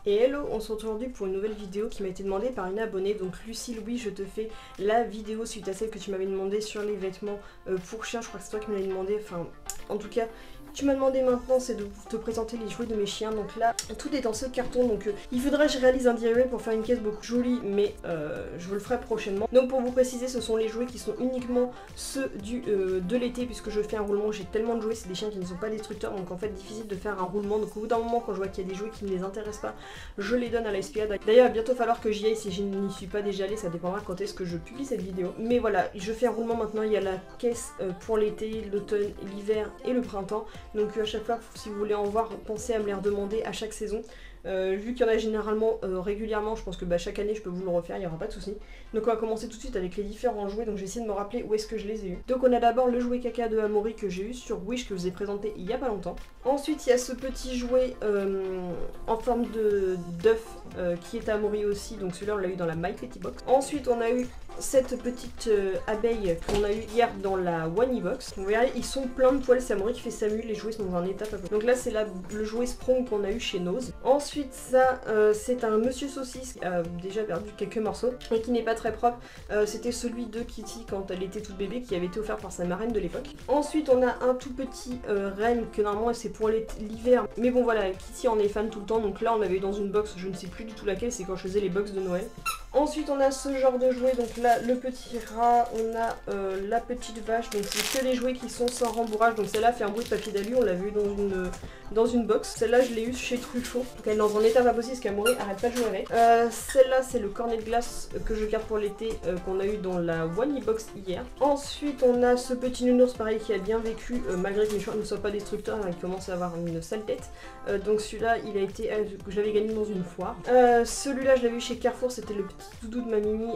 Et hello, on se retrouve aujourd'hui pour une nouvelle vidéo qui m'a été demandée par une abonnée. Donc Lucille, oui, je te fais la vidéo suite à celle que tu m'avais demandé sur les vêtements pour chien. Je crois que c'est toi qui me l'as demandé, enfin en tout cas tu m'as demandé maintenant, c'est de te présenter les jouets de mes chiens. Donc là, tout est dans ce carton, donc il faudrait que je réalise un DIY pour faire une caisse beaucoup jolie, mais je vous le ferai prochainement. Donc pour vous préciser, ce sont les jouets qui sont uniquement ceux de l'été, puisque je fais un roulement. J'ai tellement de jouets, c'est des chiens qui ne sont pas destructeurs, donc en fait difficile de faire un roulement. Donc au bout d'un moment, quand je vois qu'il y a des jouets qui ne les intéressent pas, je les donne à la SPA. D'ailleurs, il va bientôt falloir que j'y aille si je n'y suis pas déjà allée, ça dépendra quand est-ce que je publie cette vidéo. Mais voilà, je fais un roulement maintenant, il y a la caisse pour l'été, l'automne, l'hiver et le printemps. Donc à chaque fois, si vous voulez en voir, pensez à me les redemander à chaque saison. Vu qu'il y en a généralement régulièrement, je pense que chaque année je peux vous le refaire, il n'y aura pas de souci. Donc on va commencer tout de suite avec les différents jouets, donc je vais essayer de me rappeler où est-ce que je les ai eus. Donc on a d'abord le jouet caca de Amaury que j'ai eu sur Wish, que je vous ai présenté il y a pas longtemps. Ensuite il y a ce petit jouet en forme d'œuf qui est à Amaury aussi, donc celui-là on l'a eu dans la My Petty Box. Ensuite on a eu cette petite abeille qu'on a eu hier dans la Wani Box. Vous verrez, ils sont pleins de poils, c'est Amaury qui fait Samu, les jouets sont dans un état pas peu. Donc là c'est le jouet Sprong qu'on a eu chez Nose. Ensuite ça c'est un monsieur saucisse qui a déjà perdu quelques morceaux et qui n'est pas très propre. C'était celui de Kitty quand elle était toute bébé, qui avait été offert par sa marraine de l'époque. Ensuite on a un tout petit renne que normalement c'est pour l'hiver, mais bon voilà, Kitty en est fan tout le temps, donc là on avait eu dans une box, je ne sais plus du tout laquelle, c'est quand je faisais les box de Noël. Ensuite on a ce genre de jouet, donc là le petit rat, on a la petite vache, donc c'est que les jouets qui sont sans rembourrage, donc celle-là fait un bruit de papier d'alu, on l'a vu dans une box. Celle-là je l'ai eue chez Truffaut, donc elle est dans un état pas possible parce qu'Amaury arrête pas de jouer avec. Celle-là c'est le cornet de glace que je garde pour l'été, qu'on a eu dans la Wani Box hier. Ensuite on a ce petit nounours pareil qui a bien vécu malgré que mes chiens ne soient pas destructeurs, il commence à avoir une sale tête. Donc celui-là il a été, je l'avais gagné dans une foire. Celui-là je l'avais eu chez Carrefour, c'était le petit doudou de ma Mimi,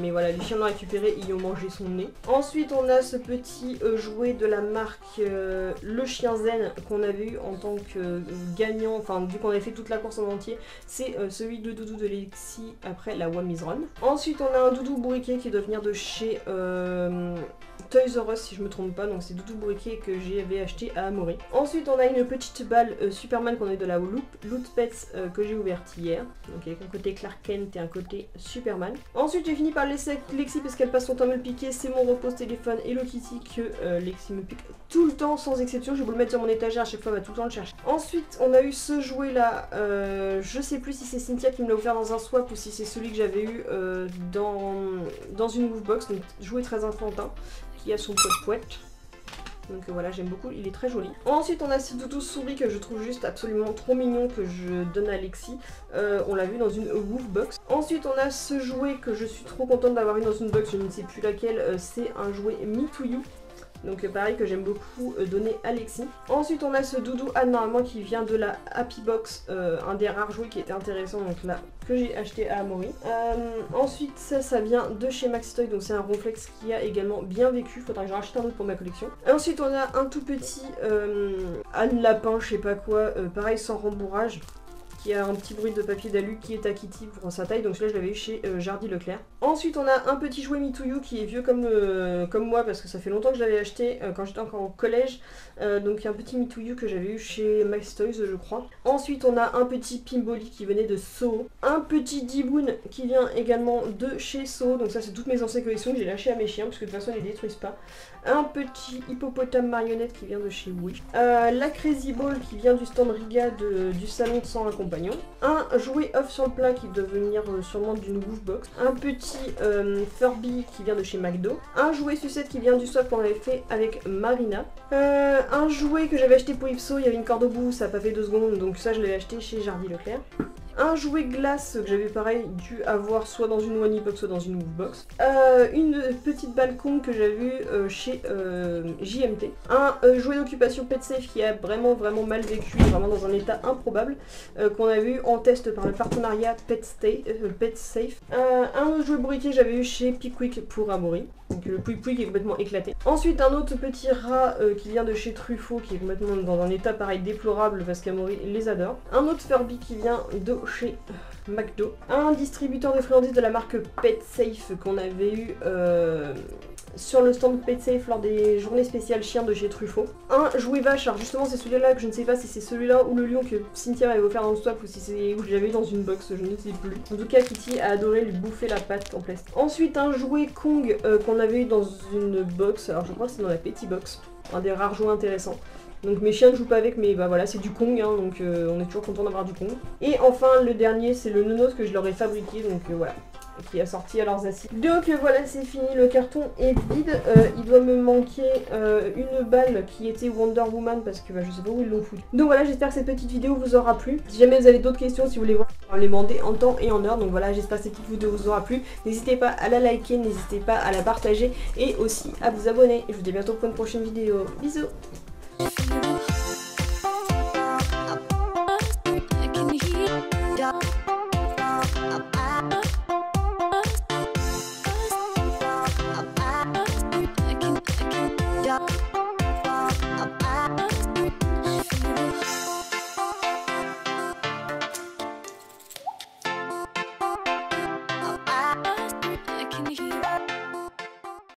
mais voilà, les chiens l'ont récupéré, ils ont mangé son nez. Ensuite on a ce petit jouet de la marque le chien zen qu'on avait eu en tant que gagnant, enfin vu qu'on avait fait toute la course en entier, c'est celui de doudou de Lexi après la Wami's Run. Ensuite on a un doudou bourriquet qui doit venir de chez Toys R Us si je me trompe pas, donc c'est doudou bourriquet que j'avais acheté à Amaury. Ensuite on a une petite balle Superman qu'on a eu de la Loot Pets que j'ai ouverte hier, donc avec un côté Clark Kent et un côté Superman. Ensuite j'ai fini par laisser Lexi parce qu'elle passe son temps à me le piquer, c'est mon repose téléphone Hello Kitty que Lexi me pique tout le temps sans exception, je vais vous le mettre sur mon étagère à chaque fois, elle va tout le temps le chercher. Ensuite on a eu ce jouet là, je sais plus si c'est Cynthia qui me l'a offert dans un swap ou si c'est celui que j'avais eu dans une Woofbox, donc jouet très enfantin qui a son poète. Donc voilà, j'aime beaucoup, il est très joli. Ensuite on a ce doudou souris que je trouve juste absolument trop mignon que je donne à Lexi. On l'a vu dans une Woofbox. Ensuite on a ce jouet que je suis trop contente d'avoir eu dans une box, je ne sais plus laquelle, c'est un jouet Me To You. Donc pareil que j'aime beaucoup donner à Lexi. Ensuite on a ce doudou Anne normalement qui vient de la Happy Box, un des rares jouets qui était intéressant, donc là que j'ai acheté à Amaury. Ensuite ça vient de chez Maxi Toy, donc c'est un ronflex qui a également bien vécu, faudra que j'en rachète un autre pour ma collection. Ensuite on a un tout petit Anne Lapin, je sais pas quoi, pareil sans rembourrage, qui a un petit bruit de papier d'alu qui est à Kitty pour sa taille, donc celui-là je l'avais eu chez Jardy Leclerc. Ensuite on a un petit jouet Me To You qui est vieux comme moi parce que ça fait longtemps que je l'avais acheté quand j'étais encore au collège, donc un petit Me To You que j'avais eu chez Max Toys je crois. Ensuite on a un petit Pimboli qui venait de Soho, un petit Diboun qui vient également de chez Soho, donc ça c'est toutes mes anciennes collections que j'ai lâchées à mes chiens parce que de toute façon ils les détruisent pas. Un petit hippopotame marionnette qui vient de chez Wish, la Crazy Ball qui vient du stand Riga du salon de Sans un compagnon, un jouet off sur le plat qui doit venir sûrement d'une Woofbox, un petit Furby qui vient de chez McDo, un jouet sucette qui vient du swap qu'on avait fait avec Marina, un jouet que j'avais acheté pour Ipso, il y avait une corde au bout, ça n'a pas fait 2 secondes, donc ça je l'ai acheté chez Jardy Leclerc. Un jouet glace que j'avais pareil dû avoir soit dans une Wani Box soit dans une Woofbox. Une petite balcon que j'avais vu chez JMT. Un jouet d'occupation Pet Safe qui a vraiment mal vécu, vraiment dans un état improbable, qu'on a vu en test par le partenariat Pet Safe. Un jouet bourriquet que j'avais eu chez Pickwick pour Amaury. Donc le Pouic est complètement éclaté. Ensuite un autre petit rat qui vient de chez Truffaut qui est complètement dans un état pareil déplorable parce qu'Amaury les adore. Un autre Furby qui vient de chez McDo. Un distributeur de friandises de la marque Pet Safe qu'on avait eu sur le stand Pet Safe lors des journées spéciales chiens de chez Truffaut. Un jouet vache, alors justement c'est celui-là que je ne sais pas si c'est celui-là ou le lion que Cynthia m'avait offert dans le swap ou si c'est où je l'avais eu dans une box, je ne sais plus. En tout cas Kitty a adoré lui bouffer la patte en plastique. Ensuite un jouet Kong qu'on avait eu dans une box, alors je crois que c'est dans la Petit Box, un des rares jouets intéressants. Donc mes chiens ne jouent pas avec, mais bah voilà, c'est du Kong, hein, donc on est toujours content d'avoir du Kong. Et enfin le dernier, c'est le Nounos que je leur ai fabriqué, donc voilà, qui a sorti à leurs assises. Donc voilà, c'est fini, le carton est vide. Il doit me manquer une balle qui était Wonder Woman parce que bah, je sais pas où ils l'ont foutu. Donc voilà, j'espère que cette petite vidéo vous aura plu. Si jamais vous avez d'autres questions, si vous voulez voir, les demander en temps et en heure. Donc voilà, j'espère que cette petite vidéo vous aura plu. N'hésitez pas à la liker, n'hésitez pas à la partager et aussi à vous abonner. Et je vous dis à bientôt pour une prochaine vidéo. Bisous.